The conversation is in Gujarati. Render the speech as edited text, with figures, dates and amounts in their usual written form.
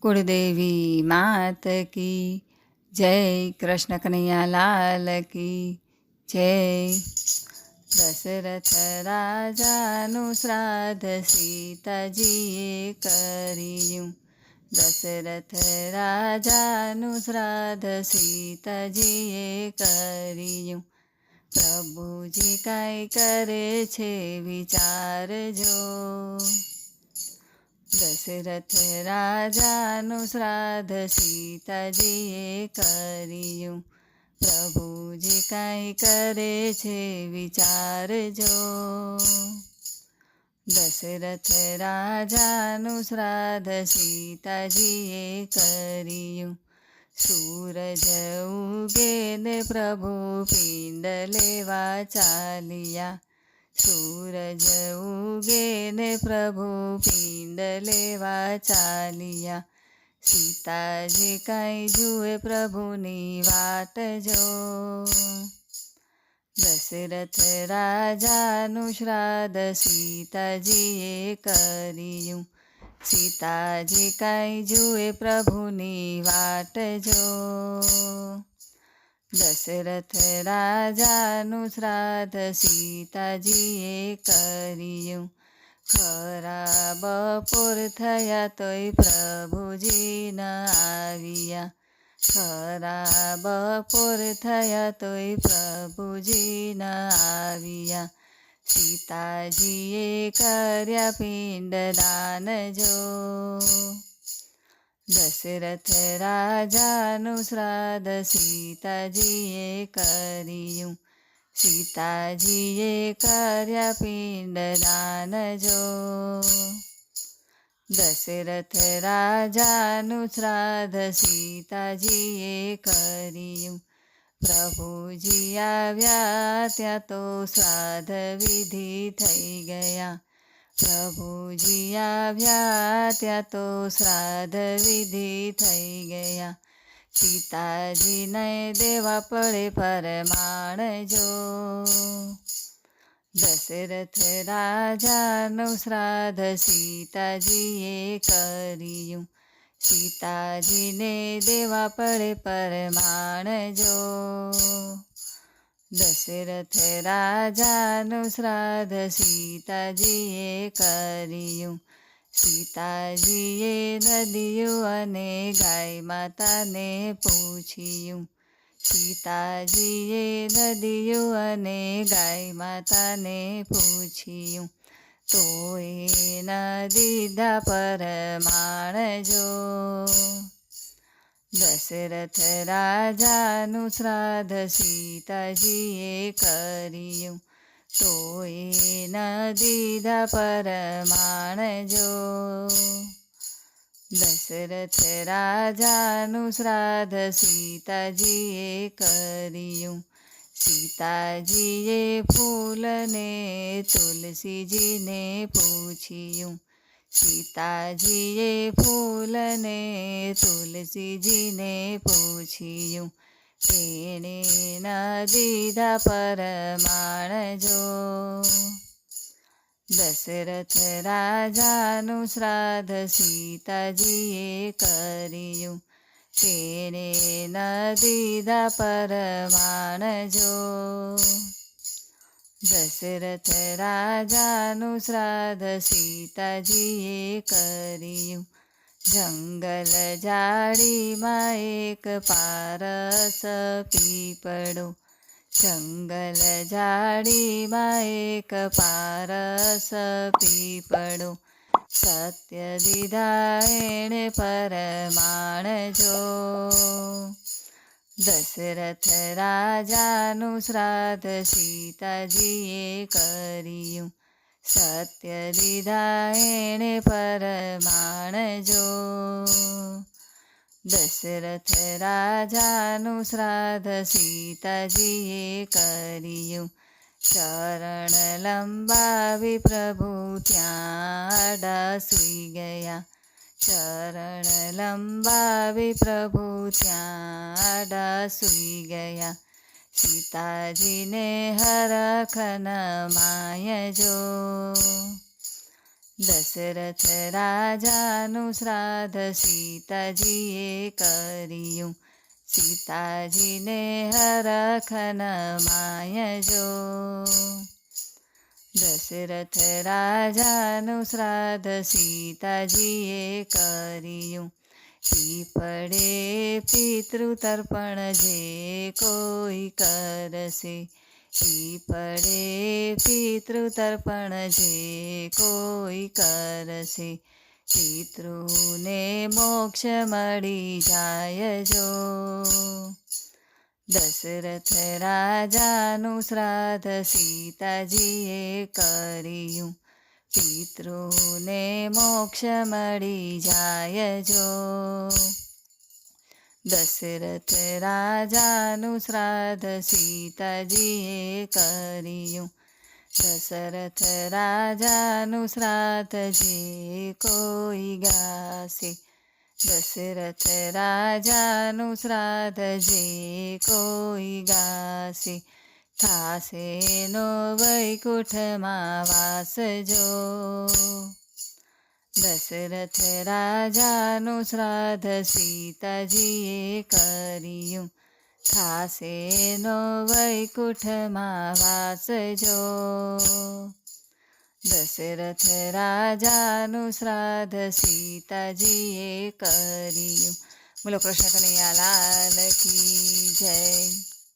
कुलदेवी मात की जय। कृष्ण कन्हैया लाल की जय। दशरथ राजाનું શ્રાદ્ધ સીતાજીએ કર્યું। દશરથ રાજાનું શ્રાદ્ધ સીતાજીએ કર્યું। પ્રભુજી કાંઈ કરે છે વિચારજો। દશરથ રાજાનું શ્રાદ્ધ સીતાજીએ કર્યું। પ્રભુજી કાંઈ કરે છે વિચારજો। દશરથ રાજાનું શ્રાદ્ધ સીતાજીએ કર્યું। સૂરજ ઉગે ને પ્રભુ પિંડ લેવા ચાલ્યા। સૂરજ ઉગે ને પ્રભુ પિંડ લેવા ચાલ્યા। સીતાજી કાંઈ જુએ પ્રભુની વાટ જો। દશરથ રાજાનું શ્રાદ્ધ સીતાજીએ કર્યું। સીતાજી કાંઈ જુએ પ્રભુની વાટ જો। દશરથ રાજાનું શ્રાદ્ધ સીતાજીએ કર્યું। ખરા બપોર થયા તોય પ્રભુજી ન આવ્યા। ખરા બપોર થયા તોય પ્રભુજી ન આવ્યા। સીતાજીએ કર્યા પિંડ દાન જો। દશરથ રાજાનું શ્રાદ્ધ સીતાજીએ કર્યું। સીતાજીએ કર્યા પિંડ દાન જો। દશરથ રાજાનું શ્રાદ્ધ સીતાજીએ કર્યું। પ્રભુજી આવ્યા ત્યાં તો શ્રાદ્ધ વિધિ થઈ ગયા। પ્રભુજી આવ્યા ત્યાં તો શ્રાદ્ધ વિધિ થઈ ગયા। સીતાજીને દેવા પડે પરમાણ જો। દશરથ રાજાનું શ્રાદ્ધ સીતાજીએ કર્યું। સીતાજીને દેવા પડે પરમાણ જો। દશરથ રાજાનું શ્રાદ્ધ સીતાજીએ કર્યું। સીતાજીએ નદીયું અને ગાય માતાને પૂછ્યું। સીતાજીએ નદીયું અને ગાય માતાને પૂછ્યું। તોય ન દીધા પરમાણ જો। દશરથ રાજાનું શ્રાદ્ધ સીતાજીએ કર્યું। તોય ન દીધા પરમાણ જો। દશરથ રાજાનું શ્રાદ્ધ સીતાજીએ કર્યું। સીતાજીએ ફૂલને તુલસીજીને પૂછ્યું। સીતાજીએ ફૂલને તુલસીજીને પૂછ્યું। તેણે ન દીધા પરમાણ જો। દશરથ રાજાનું શ્રાદ્ધ સીતાજીએ કર્યું। તેણે ન દીધા પરમાણ જો। દશરથ રાજાનું શ્રાદ્ધ સીતાજીએ કર્યું। જંગલ ઝાડીમાં એક પારસ પીપળો। જંગલ ઝાડીમાં એક પારસ પીપળો। સત્ય દીધા એણે પરમાણ જો। દશરથ રાજાનું શ્રાદ્ધ સીતાજીએ કર્યું। સત્ય દીધા એણે પરમાણ જો। દશરથ રાજાનું શ્રાદ્ધ સીતાજીએ કર્યું। ચરણ લંબાવી પ્રભુ ત્યાં આડા સૂઈ ગયા। ચરણ લંબાવી પ્રભુ ત્યાં આડા સૂઈ ગયા। સીતાજીને હરખ ન માય જો। દશરથ રાજાનું શ્રાદ્ધ સીતાજીએ કર્યું. સીતાજીને હરખન માય જો. દશરથ રાજાનું શ્રાદ્ધ સીતાજીએ કર્યું. પીપળે પિતૃતર્પણ જે કોઈ કરશે. પીપળે પિતૃતર્પણ જે કોઈ કરશે. પિતૃને મોક્ષ મળી જાય જો. દશરથ રાજાનું શ્રાદ્ધ સીતાજીએ કર્યું. પિતૃને મોક્ષ મળી જાય જો. દશરથ રાજાનું શ્રાદ્ધ સીતાજીએ કર્યું. દશરથ રાજાનું શ્રાદ્ધ જે કોઈ ગાશે. દશરથ રાજાનું શ્રાદ્ધ જે કોઈ ગાશે. થાશે નો વૈકુંઠમાં વાસ જો. દશરથ રાજાનું શ્રાદ્ધ સીતાજીએ કર્યું. થાશે નો વૈકુંઠમાં વાસ જો. દશરથ રાજાનું શ્રાદ્ધ સીતાજીએ કર્યું. બોલો કૃષ્ણ કનૈયા લાલ કી જય.